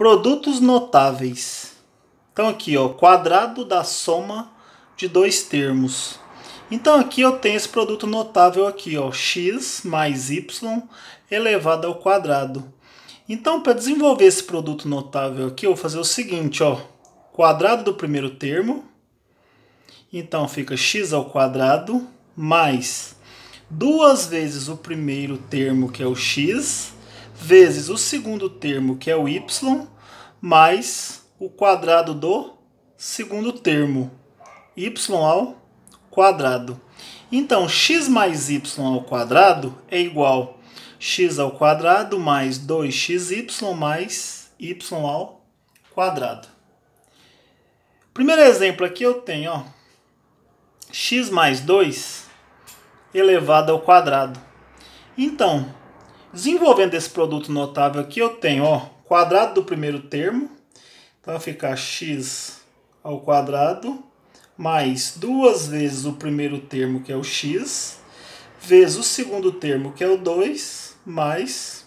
Produtos notáveis. Então aqui, ó, quadrado da soma de dois termos. Então aqui eu tenho esse produto notável aqui, ó, x mais y elevado ao quadrado. Então, para desenvolver esse produto notável aqui, eu vou fazer o seguinte, ó, quadrado do primeiro termo. Então fica x ao quadrado mais 2 vezes o primeiro termo, que é o x, vezes o segundo termo, que é o y, mais o quadrado do segundo termo, y ao quadrado. Então, x mais y ao quadrado é igual a x ao quadrado mais 2xy mais y ao quadrado. Primeiro exemplo aqui eu tenho, ó, x mais 2 elevado ao quadrado. Então, desenvolvendo esse produto notável aqui, eu tenho, ó, quadrado do primeiro termo. Então vai ficar x ao quadrado mais 2 vezes o primeiro termo, que é o x, vezes o segundo termo, que é o 2, mais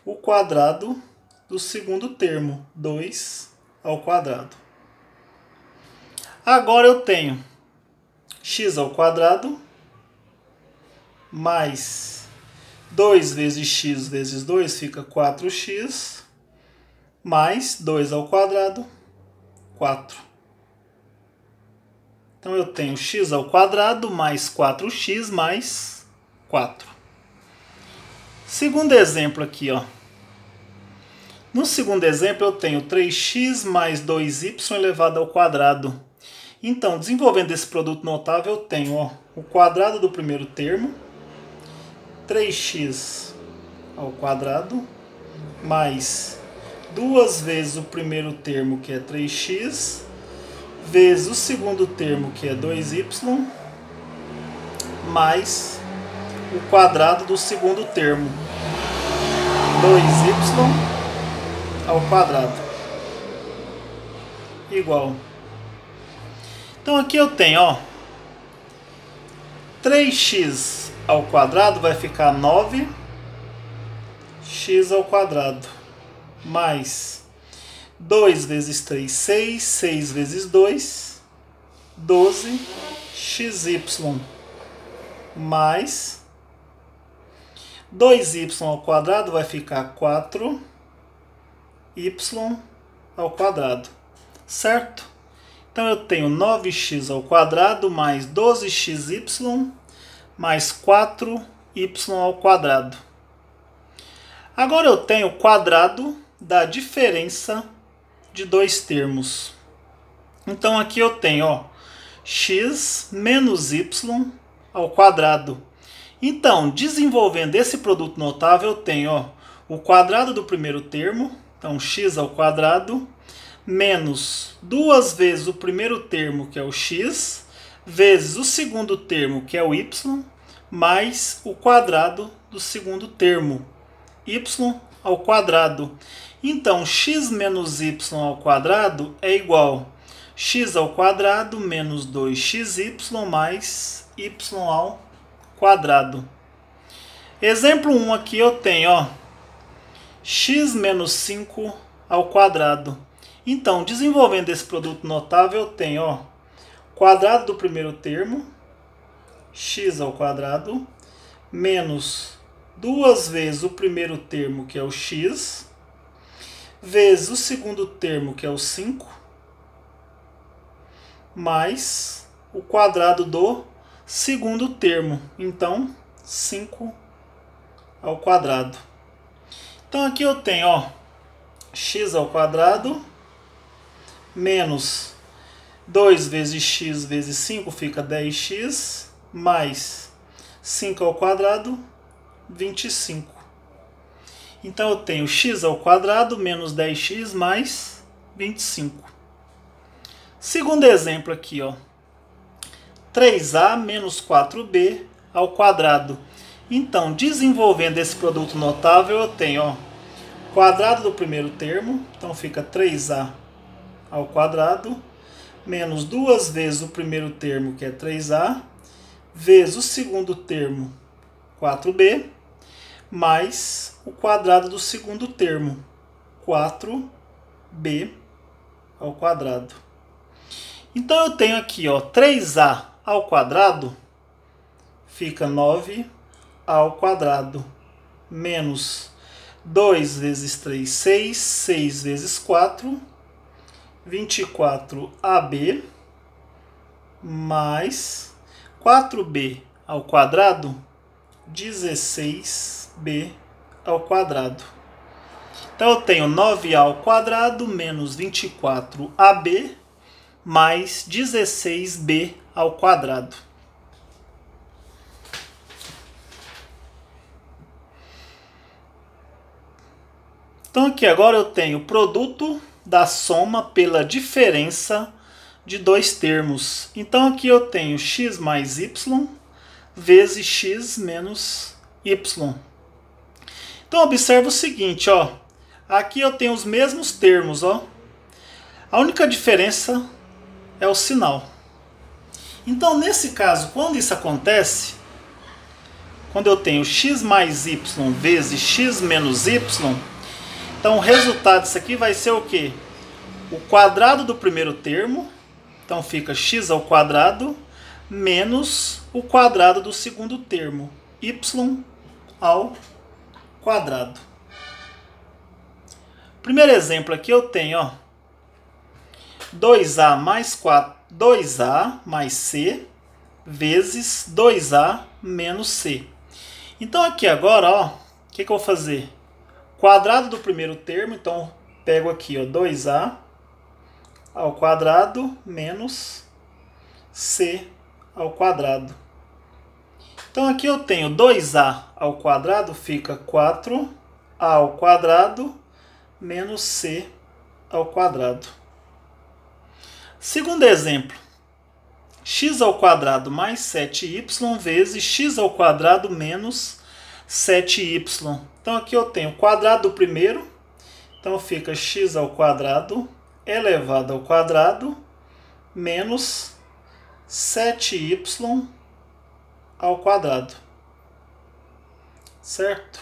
o quadrado do segundo termo, 2 ao quadrado. Agora eu tenho x ao quadrado mais 2 vezes x vezes 2 fica 4x, mais 2 ao quadrado, 4. Então eu tenho x ao quadrado mais 4x mais 4. Segundo exemplo aqui, ó. No segundo exemplo eu tenho 3x mais 2y elevado ao quadrado. Então, desenvolvendo esse produto notável, eu tenho, ó, o quadrado do primeiro termo, 3x ao quadrado, mais 2 vezes o primeiro termo, que é 3x, vezes o segundo termo, que é 2y, mais o quadrado do segundo termo, 2y ao quadrado, igual. Então aqui eu tenho, ó, 3x ao quadrado vai ficar 9x ao quadrado, mais 2 vezes 3, 6, 6 vezes 2, 12xy, mais 2y ao quadrado vai ficar 4y ao quadrado, certo? Então eu tenho 9x ao quadrado mais 12xy mais 4y ao quadrado. Agora eu tenho o quadrado da diferença de dois termos. Então aqui eu tenho, ó, x menos y ao quadrado. Então, desenvolvendo esse produto notável, eu tenho, ó, o quadrado do primeiro termo, então x ao quadrado, menos 2 vezes o primeiro termo, que é o x, vezes o segundo termo, que é o y, mais o quadrado do segundo termo, y ao quadrado. Então, x menos y ao quadrado é igual a x ao quadrado menos 2xy mais y ao quadrado. Exemplo 1 aqui eu tenho, ó, x menos 5 ao quadrado. Então, desenvolvendo esse produto notável, eu tenho, ó, quadrado do primeiro termo, x ao quadrado, menos 2 vezes o primeiro termo, que é o x, vezes o segundo termo, que é o 5, mais o quadrado do segundo termo. Então, 5 ao quadrado. Então, aqui eu tenho, ó, x ao quadrado menos 2 vezes x vezes 5 fica 10x, mais 5 ao quadrado, 25. Então eu tenho x ao quadrado menos 10x mais 25. Segundo exemplo aqui, ó, 3a menos 4b ao quadrado. Então, desenvolvendo esse produto notável, eu tenho, ó, quadrado do primeiro termo, então fica 3a ao quadrado, menos 2 vezes o primeiro termo, que é 3a, vezes o segundo termo, 4b, mais o quadrado do segundo termo, 4 ao quadrado. Então eu tenho aqui, ó, 3a ao quadrado fica 9 ao quadrado, menos 2 vezes 3, 6, 6 vezes 4, 24ab, mais 4b ao quadrado, 16b ao quadrado. Então eu tenho 9a ao quadrado menos 24ab mais 16b ao quadrado. Então aqui agora eu tenho o produto da soma pela diferença de dois termos. Então aqui eu tenho x mais y vezes x menos y. Então observa o seguinte, ó. Aqui eu tenho os mesmos termos, ó. A única diferença é o sinal. Então nesse caso, quando isso acontece, quando eu tenho x mais y vezes x menos y, então o resultado disso aqui vai ser o quê? O quadrado do primeiro termo, então fica x ao quadrado, menos o quadrado do segundo termo, y ao quadrado. Primeiro exemplo aqui eu tenho, ó, 2a mais 4, 2a mais c vezes 2a menos c. Então aqui agora, ó, o que eu vou fazer? Quadrado do primeiro termo, então pego aqui, ó, 2a ao quadrado menos c ao quadrado. Então aqui eu tenho 2a ao quadrado, fica 4a ao quadrado menos c ao quadrado. Segundo exemplo, x ao quadrado mais 7y vezes x ao quadrado menos 7y. Então aqui eu tenho o quadrado do primeiro, então fica x ao quadrado elevado ao quadrado menos 7y ao quadrado. Certo?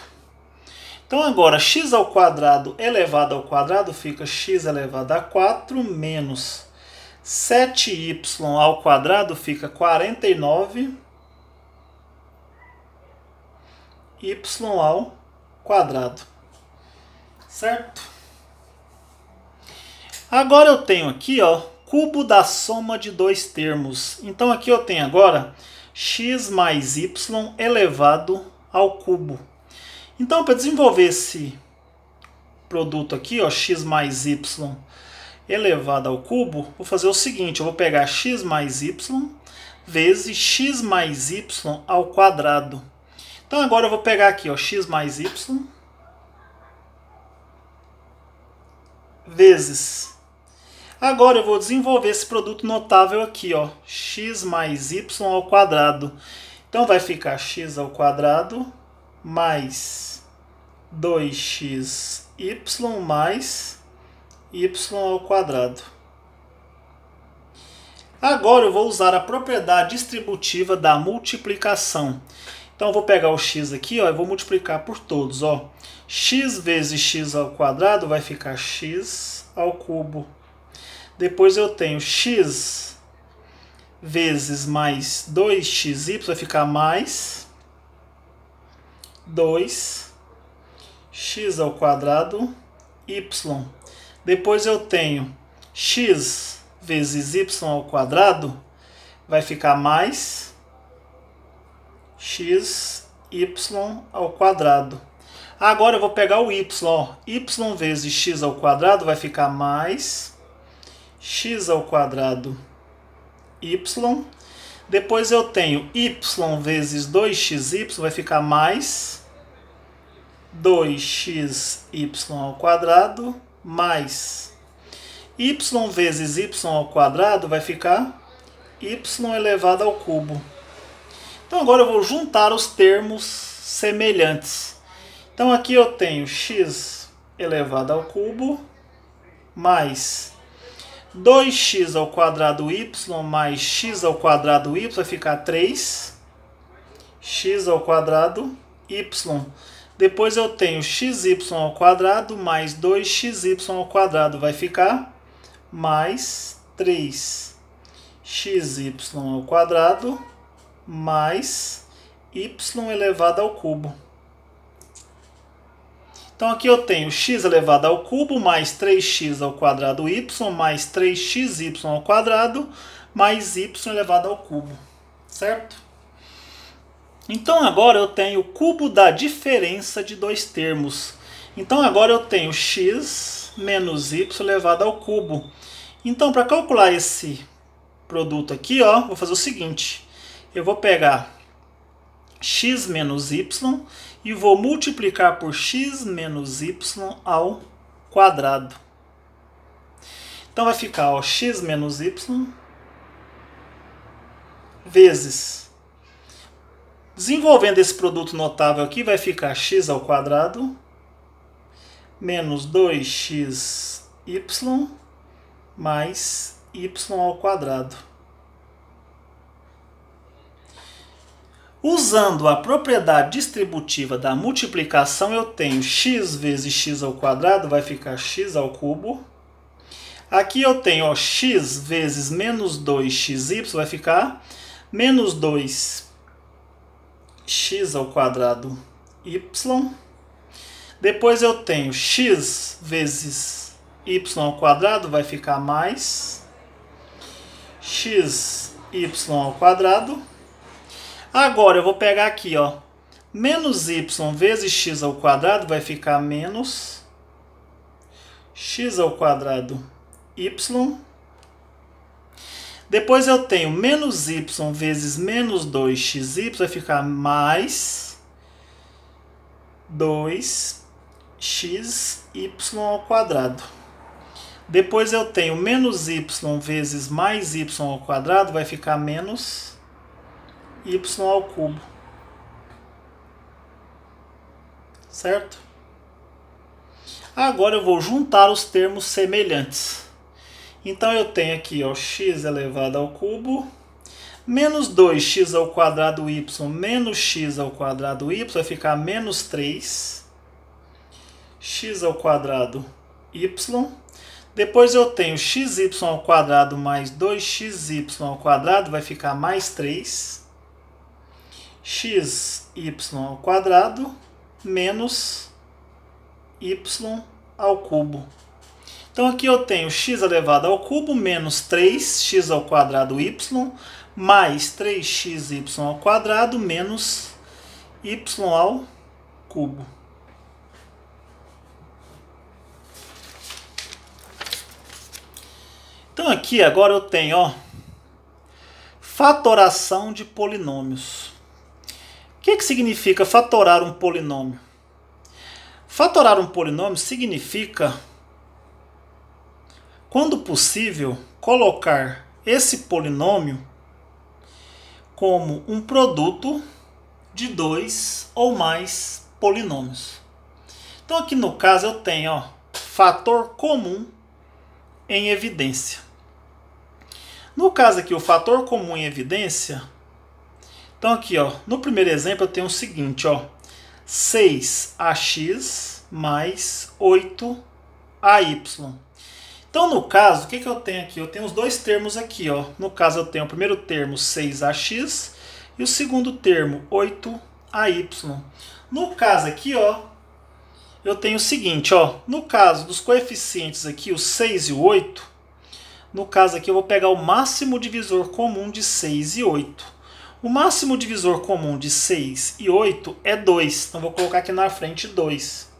Então agora x ao quadrado elevado ao quadrado fica x elevado a 4 menos 7y ao quadrado fica 49 y ao quadrado. Certo? Agora eu tenho aqui, ó, cubo da soma de dois termos. Então aqui eu tenho agora x mais y elevado ao cubo. Então para desenvolver esse produto aqui, ó, x mais y elevado ao cubo, vou fazer o seguinte, eu vou pegar x mais y vezes x mais y ao quadrado. Então agora eu vou pegar aqui, ó, x mais y vezes... Agora eu vou desenvolver esse produto notável aqui, ó, x mais y ao quadrado. Então vai ficar x ao quadrado mais 2xy mais y ao quadrado. Agora eu vou usar a propriedade distributiva da multiplicação. Então eu vou pegar o x aqui, ó, e vou multiplicar por todos, ó. X vezes x ao quadrado vai ficar x ao cubo. Depois eu tenho x vezes mais 2xy, vai ficar mais 2x ao quadrado y. Depois eu tenho x vezes y ao quadrado, vai ficar mais xy ao quadrado. Agora eu vou pegar o y, ó. Y vezes x ao quadrado vai ficar mais x ao quadrado y. Depois eu tenho y vezes 2xy, vai ficar mais 2xy ao quadrado, mais y vezes y ao quadrado vai ficar y elevado ao cubo. Então agora eu vou juntar os termos semelhantes. Então aqui eu tenho x elevado ao cubo mais 2x ao quadrado y mais x ao quadrado y vai ficar 3x ao quadrado y Depois eu tenho xy ao quadrado mais 2xy ao quadrado. Vai ficar mais 3xy ao quadrado mais y elevado ao cubo. Então aqui eu tenho x elevado ao cubo mais 3x ao quadrado y mais 3xy ao quadrado mais y elevado ao cubo, certo? Então agora eu tenho o cubo da diferença de dois termos. Então agora eu tenho x menos y elevado ao cubo. Então para calcular esse produto aqui, ó, vou fazer o seguinte. Eu vou pegar x menos y e vou multiplicar por x menos y ao quadrado. Então vai ficar, ó, x menos y vezes... Desenvolvendo esse produto notável aqui, vai ficar x ao quadrado menos 2xy mais y ao quadrado. Usando a propriedade distributiva da multiplicação, eu tenho x vezes x ao quadrado, vai ficar x ao cubo. Aqui eu tenho, ó, x vezes menos 2xy, vai ficar menos 2x ao quadrado y. Depois eu tenho x vezes y ao quadrado, vai ficar mais xy ao quadrado. Agora eu vou pegar aqui, ó, menos y vezes x ao quadrado, vai ficar menos x ao quadrado y. Depois eu tenho menos y vezes menos 2xy, vai ficar mais 2xy ao quadrado. Depois eu tenho menos y vezes mais y ao quadrado, vai ficar menos y ao cubo. Certo? Agora eu vou juntar os termos semelhantes. Então eu tenho aqui, ó, x elevado ao cubo, menos 2x ao quadrado y menos x ao quadrado y, vai ficar menos 3x ao quadrado y. Depois eu tenho xy ao quadrado mais 2xy ao quadrado, vai ficar mais 3xy ao quadrado menos y ao cubo. Então aqui eu tenho x elevado ao cubo menos 3x ao quadrado y mais 3xy ao quadrado menos y ao cubo. Então aqui agora eu tenho, ó, fatoração de polinômios. O que significa fatorar um polinômio? Fatorar um polinômio significa, quando possível, colocar esse polinômio como um produto de dois ou mais polinômios. Então aqui no caso eu tenho, ó, fator comum em evidência. No caso aqui, o fator comum em evidência, então aqui, ó, no primeiro exemplo eu tenho o seguinte, ó, 6ax mais 8ay. Então, no caso, o que eu tenho aqui? Eu tenho os dois termos aqui, ó. No caso, eu tenho o primeiro termo 6ax e o segundo termo 8ay. No caso aqui, ó, eu tenho o seguinte, ó. No caso dos coeficientes aqui, o 6 e o 8, no caso aqui eu vou pegar o máximo divisor comum de 6 e 8. O máximo divisor comum de 6 e 8 é 2. Então, vou colocar aqui na frente 2.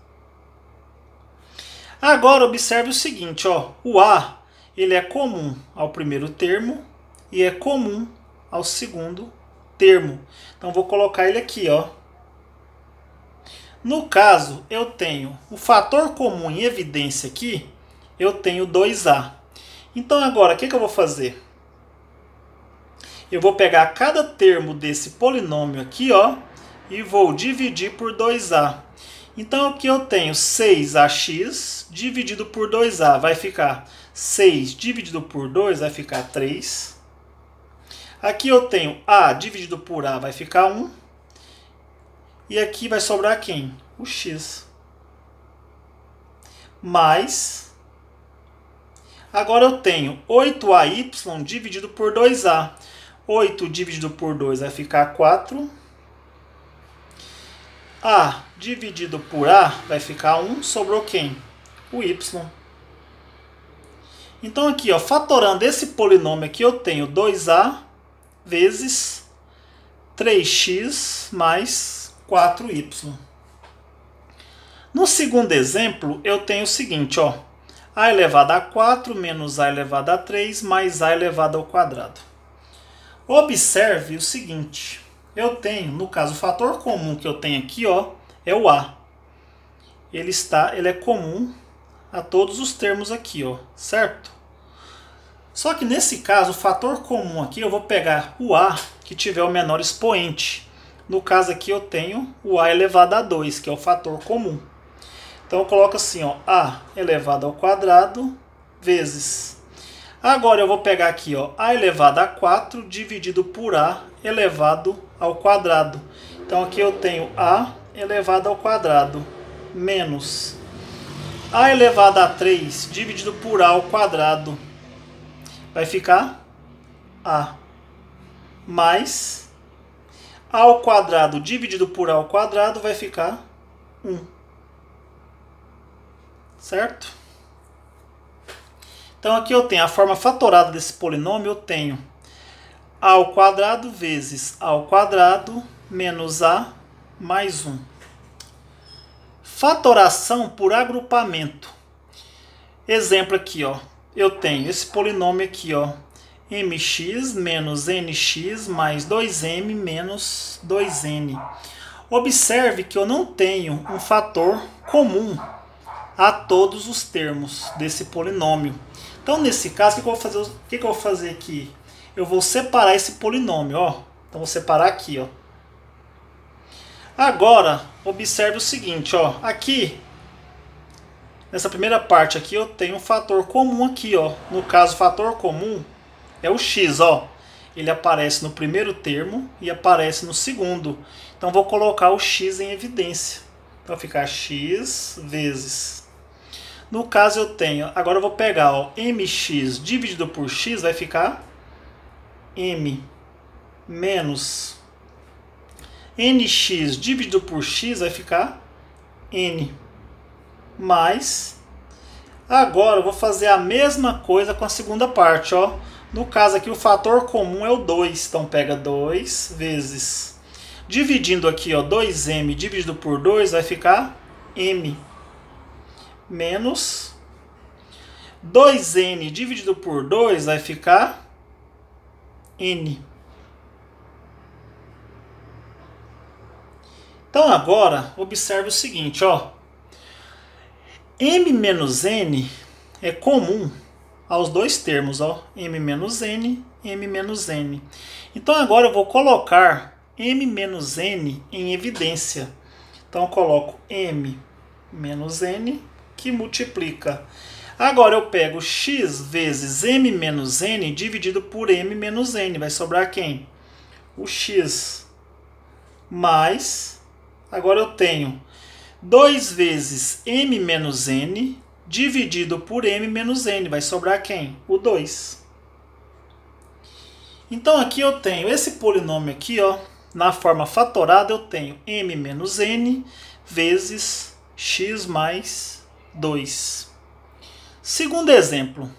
Agora observe o seguinte, ó, o A ele é comum ao primeiro termo e é comum ao segundo termo. Então vou colocar ele aqui, ó. No caso, eu tenho o fator comum em evidência aqui, eu tenho 2A. Então agora, o que eu vou fazer? Eu vou pegar cada termo desse polinômio aqui, ó, e vou dividir por 2A. Então aqui eu tenho 6ax dividido por 2a, vai ficar 6 dividido por 2, vai ficar 3. Aqui eu tenho a dividido por a, vai ficar 1. E aqui vai sobrar quem? o x. Mais, agora eu tenho 8ay dividido por 2a. 8 dividido por 2 vai ficar 4. A dividido por A vai ficar 1. Sobrou quem? O y. Então aqui, ó, fatorando esse polinômio aqui, eu tenho 2a vezes 3x mais 4y. No segundo exemplo, eu tenho o seguinte, ó, a elevado a 4 menos a elevado a 3 mais a elevado ao quadrado. Observe o seguinte, eu tenho, no caso, o fator comum que eu tenho aqui, ó, é o a. Ele é comum a todos os termos aqui, ó, certo? Só que nesse caso, o fator comum aqui, eu vou pegar o a que tiver o menor expoente. No caso aqui eu tenho o a elevado a 2, que é o fator comum. Então eu coloco assim, ó, a elevado ao quadrado vezes. Agora eu vou pegar aqui, ó, a elevado a 4 dividido por a elevado ao quadrado. Então aqui eu tenho a elevado ao quadrado menos a elevado a 3 dividido por a ao quadrado. Vai ficar a mais a ao quadrado dividido por a ao quadrado vai ficar 1. Certo? Então aqui eu tenho a forma fatorada desse polinômio, eu tenho a ao quadrado vezes a ao quadrado menos a mais 1. Fatoração por agrupamento. Exemplo aqui, ó. Eu tenho esse polinômio aqui, ó. mx menos nx mais 2m menos 2n. Observe que eu não tenho um fator comum a todos os termos desse polinômio. Então, nesse caso, o que eu vou fazer aqui? Eu vou separar esse polinômio, ó. Então, vou separar aqui, ó. Agora, observe o seguinte, ó. Aqui, nessa primeira parte aqui, eu tenho um fator comum aqui, ó. No caso, o fator comum é o x, ó. Ele aparece no primeiro termo e aparece no segundo. Então, vou colocar o x em evidência. Então, vai ficar x vezes. No caso, eu tenho... Agora, eu vou pegar, ó, mx dividido por x, vai ficar m menos nx dividido por x, vai ficar n. Mais... Agora, eu vou fazer a mesma coisa com a segunda parte, ó. No caso aqui, o fator comum é o 2. Então, pega 2 vezes... Dividindo aqui, ó, 2m dividido por 2 vai ficar m. Menos 2n dividido por 2 vai ficar n. Então agora, observe o seguinte, ó. m menos n é comum aos dois termos, ó. m menos n, m menos n. Então agora eu vou colocar m menos n em evidência. Então eu coloco m menos n, que multiplica. Agora eu pego x vezes m menos n dividido por m menos n. Vai sobrar quem? O x. Mais, agora eu tenho 2 vezes m menos n dividido por m menos n. Vai sobrar quem? O 2. Então aqui eu tenho esse polinômio aqui, ó. Na forma fatorada eu tenho m menos n vezes x mais 2. Segundo exemplo,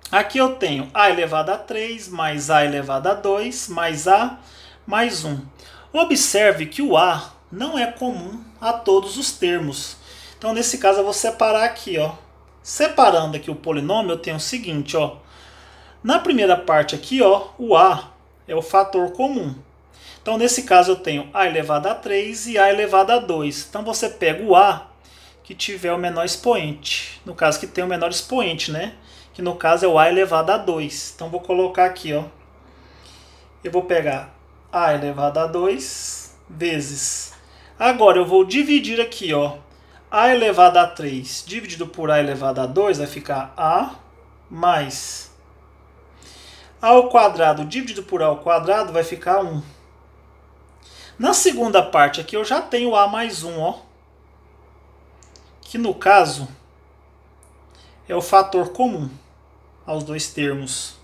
aqui eu tenho a elevado a 3 mais a elevado a 2 mais a mais 1. Observe que o a não é comum a todos os termos. Então, nesse caso, eu vou separar aqui, ó. Separando aqui o polinômio, eu tenho o seguinte, ó. Na primeira parte aqui, ó, o a é o fator comum. Então, nesse caso, eu tenho a elevado a 3 e a elevado a 2. Então, você pega o a que tiver o menor expoente. No caso, que tem o menor expoente, né? Que no caso é o a elevado a 2. Então, vou colocar aqui, ó. Eu vou pegar a elevado a 2 vezes. Agora, eu vou dividir aqui, ó. A elevado a 3 dividido por a elevado a 2 vai ficar a mais a ao quadrado dividido por a ao quadrado vai ficar 1. Na segunda parte aqui eu já tenho a mais 1, ó. que no caso é o fator comum aos dois termos.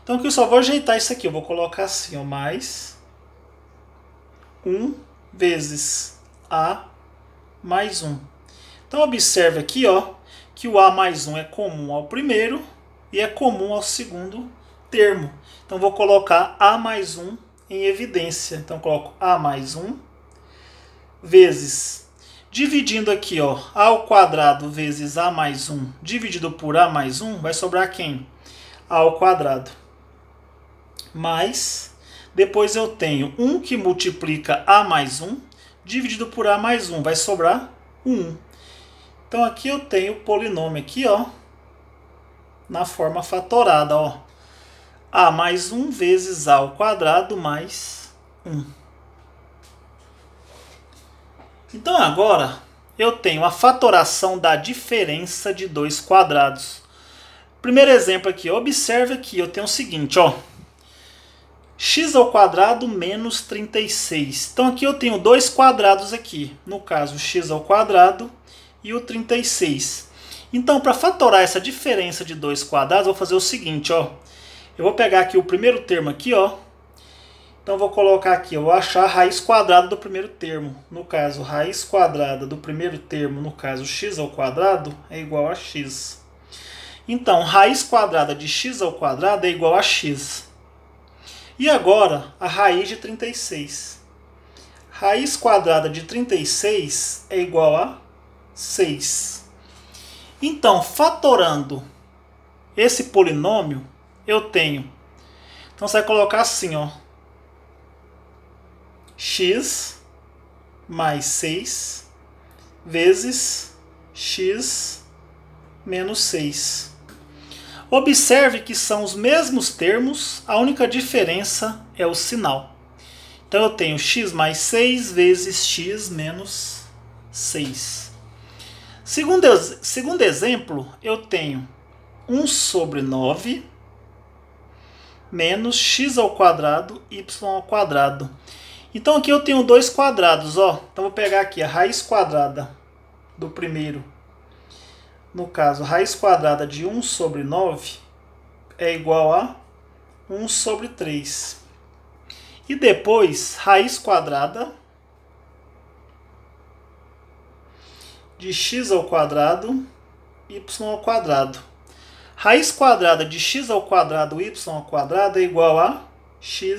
Então aqui eu só vou ajeitar isso aqui, eu vou colocar assim, ó, mais 1 vezes A mais 1. Então observe aqui, ó, que o A mais 1 é comum ao primeiro e é comum ao segundo termo. Então vou colocar A mais 1 em evidência. Então coloco A mais 1 vezes, dividindo aqui, ó, A ao quadrado vezes A mais 1 dividido por A mais 1, vai sobrar quem? A ao quadrado. Mais, depois eu tenho 1 que multiplica A mais 1 dividido por A mais 1, vai sobrar 1. Então aqui eu tenho o polinômio aqui, ó, na forma fatorada, ó. A mais 1 vezes A ao quadrado mais 1. Então agora eu tenho a fatoração da diferença de dois quadrados. Primeiro exemplo aqui, observe aqui, eu tenho o seguinte, ó. X ao quadrado menos 36. Então aqui eu tenho dois quadrados aqui. No caso, x ao quadrado e o 36. Então, para fatorar essa diferença de dois quadrados, eu vou fazer o seguinte, ó. Eu vou pegar aqui o primeiro termo aqui, ó. Então, eu vou colocar aqui, eu vou achar a raiz quadrada do primeiro termo. No caso, raiz quadrada do primeiro termo, no caso, x ao quadrado, é igual a x. Então, raiz quadrada de x ao quadrado é igual a x. E agora, a raiz de 36. Raiz quadrada de 36 é igual a 6. Então, fatorando esse polinômio, eu tenho. Então, você vai colocar assim, ó. X mais 6 vezes x menos 6. Observe que são os mesmos termos, a única diferença é o sinal. Então eu tenho x mais 6 vezes x menos 6. Segundo exemplo, eu tenho 1 sobre 9 menos x ao quadrado, y ao quadrado. Então aqui eu tenho dois quadrados, ó. Então vou pegar aqui a raiz quadrada do primeiro. No caso, raiz quadrada de 1 sobre 9 é igual a 1 sobre 3. E depois, raiz quadrada de x ao quadrado, y ao quadrado. Raiz quadrada de x ao quadrado, y ao quadrado é igual a xy.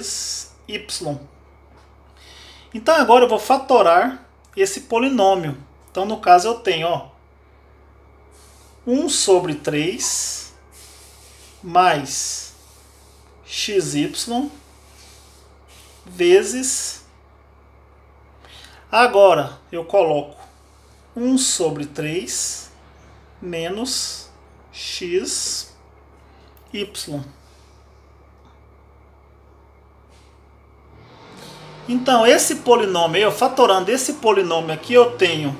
Então agora eu vou fatorar esse polinômio. Então no caso eu tenho, ó, 1 sobre 3 mais xy vezes. Agora eu coloco 1 sobre 3 menos xy. Então esse polinômio, eu fatorando esse polinômio aqui, eu tenho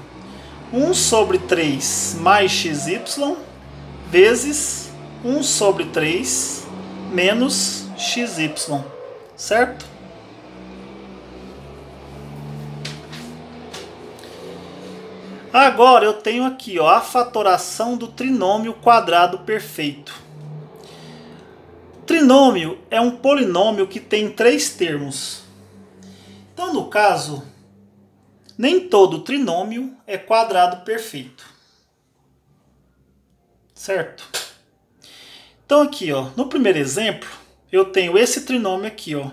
1 sobre 3 mais xy vezes 1 sobre 3 menos xy, certo? Agora eu tenho aqui, ó, a fatoração do trinômio quadrado perfeito. Trinômio é um polinômio que tem três termos. Então, no caso, nem todo trinômio é quadrado perfeito. Certo? Então aqui, ó, no primeiro exemplo, eu tenho esse trinômio aqui, ó,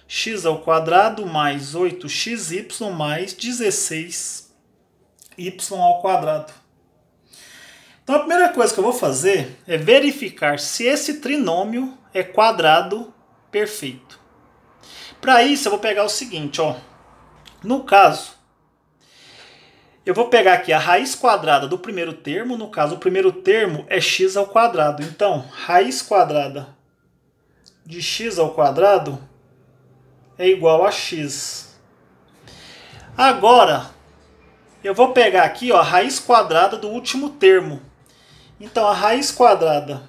x ao quadrado mais 8xy mais 16y ao quadrado. Então a primeira coisa que eu vou fazer é verificar se esse trinômio é quadrado perfeito. Para isso eu vou pegar o seguinte, ó. No caso, eu vou pegar aqui a raiz quadrada do primeiro termo. No caso, o primeiro termo é x ao quadrado. Então, raiz quadrada de x ao quadrado é igual a x. Agora, eu vou pegar aqui, ó, a raiz quadrada do último termo. Então, a raiz quadrada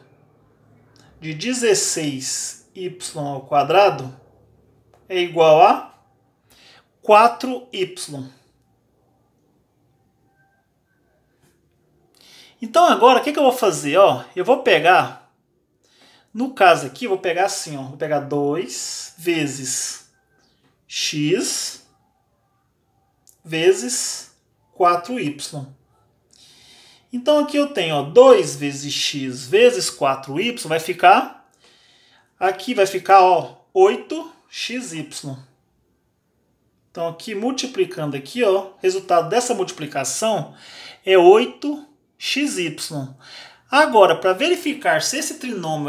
de 16y ao quadrado é igual a 4y. Então agora, o que eu vou fazer? Ó, eu vou pegar, no caso aqui, eu vou pegar assim, ó, vou pegar 2 vezes x vezes 4y. Então aqui eu tenho, ó, 2 vezes x vezes 4y, vai ficar, aqui vai ficar, ó, 8xy. Então aqui, multiplicando aqui, ó, resultado dessa multiplicação é 8xy. Agora, para verificar se esse trinômio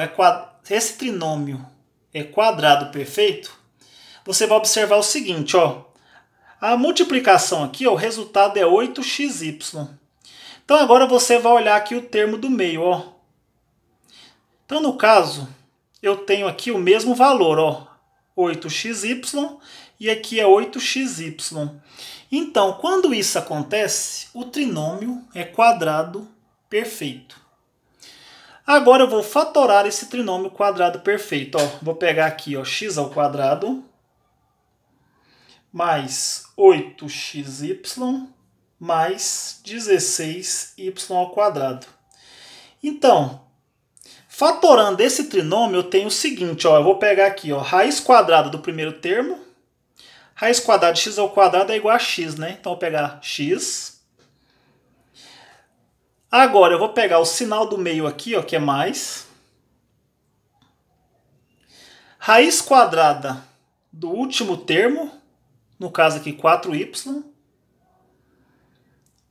é quadrado perfeito, você vai observar o seguinte, ó, a multiplicação aqui, ó, o resultado é 8xy. Então agora você vai olhar aqui o termo do meio, ó. Então no caso, eu tenho aqui o mesmo valor, ó, 8xy, e aqui é 8xy. Então, quando isso acontece, o trinômio é quadrado perfeito. Agora eu vou fatorar esse trinômio quadrado perfeito. Ó, vou pegar aqui, ó, x ao quadrado mais 8xy mais 16y ao quadrado. Então, fatorando esse trinômio, eu tenho o seguinte, ó, eu vou pegar aqui, ó, raiz quadrada do primeiro termo. Raiz quadrada de x ao quadrado é igual a x, né? Então, eu vou pegar x. Agora, eu vou pegar o sinal do meio aqui, ó, que é mais. Raiz quadrada do último termo, no caso aqui 4y,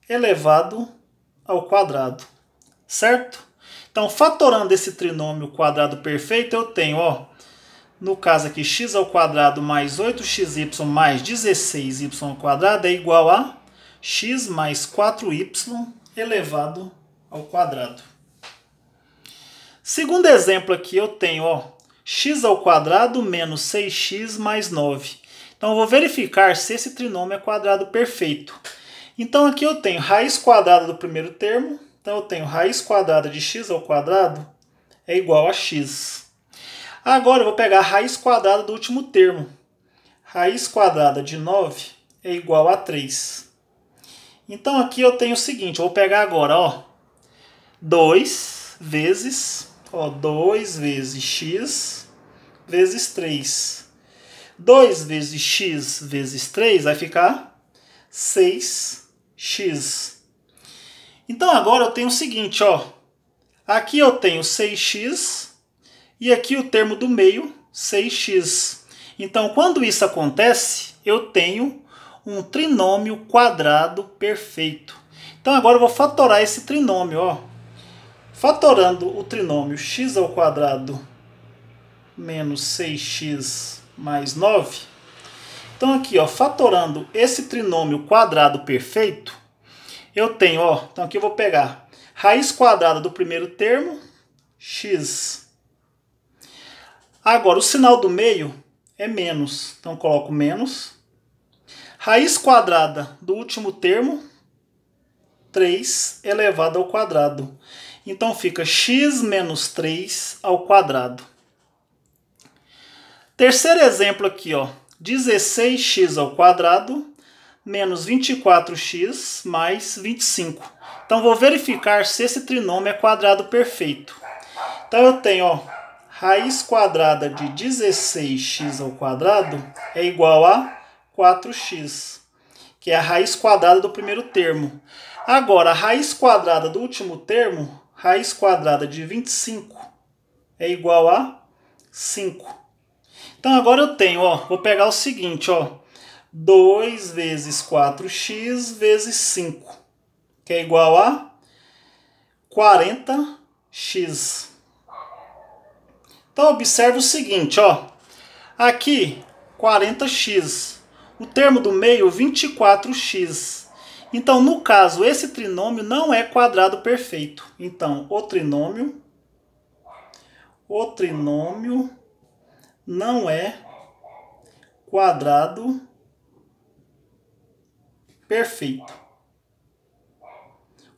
elevado ao quadrado, certo? Então, fatorando esse trinômio quadrado perfeito, eu tenho, ó, no caso aqui, x ao quadrado mais 8xy mais 16y ao quadrado é igual a x mais 4y elevado ao quadrado. Segundo exemplo aqui, eu tenho, ó, x ao quadrado menos 6x mais 9. Então, eu vou verificar se esse trinômio é quadrado perfeito. Então, aqui eu tenho raiz quadrada do primeiro termo. Então, eu tenho raiz quadrada de x ao quadrado é igual a x. Agora, eu vou pegar a raiz quadrada do último termo. Raiz quadrada de 9 é igual a 3. Então, aqui eu tenho o seguinte, eu vou pegar agora, ó, 2 vezes x vezes 3. 2 vezes x vezes 3 vai ficar 6x. Então agora eu tenho o seguinte, ó. Aqui eu tenho 6x e aqui o termo do meio, 6x. Então quando isso acontece, eu tenho um trinômio quadrado perfeito. Então agora eu vou fatorar esse trinômio, ó. Fatorando o trinômio x ao quadrado menos 6x mais 9. Então aqui, ó, fatorando esse trinômio quadrado perfeito, eu tenho, ó, então aqui eu vou pegar raiz quadrada do primeiro termo, x. Agora, o sinal do meio é menos, então eu coloco menos. Raiz quadrada do último termo, 3 elevado ao quadrado. Então fica x menos 3 ao quadrado. Terceiro exemplo aqui, ó, 16x ao quadrado menos 24x mais 25. Então, vou verificar se esse trinômio é quadrado perfeito. Então, eu tenho, ó, raiz quadrada de 16x ao quadrado é igual a 4x, que é a raiz quadrada do primeiro termo. Agora, a raiz quadrada do último termo, raiz quadrada de 25, é igual a 5. Então agora eu tenho, ó, vou pegar o seguinte, ó, 2 vezes 4x vezes 5, que é igual a 40x. Então observe o seguinte, ó, aqui 40x, o termo do meio 24x. Então no caso esse trinômio não é quadrado perfeito. Então o trinômio não é quadrado perfeito.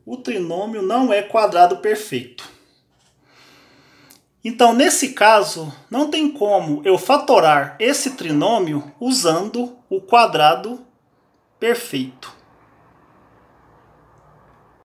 O trinômio não é quadrado perfeito. Então, nesse caso, não tem como eu fatorar esse trinômio usando o quadrado perfeito.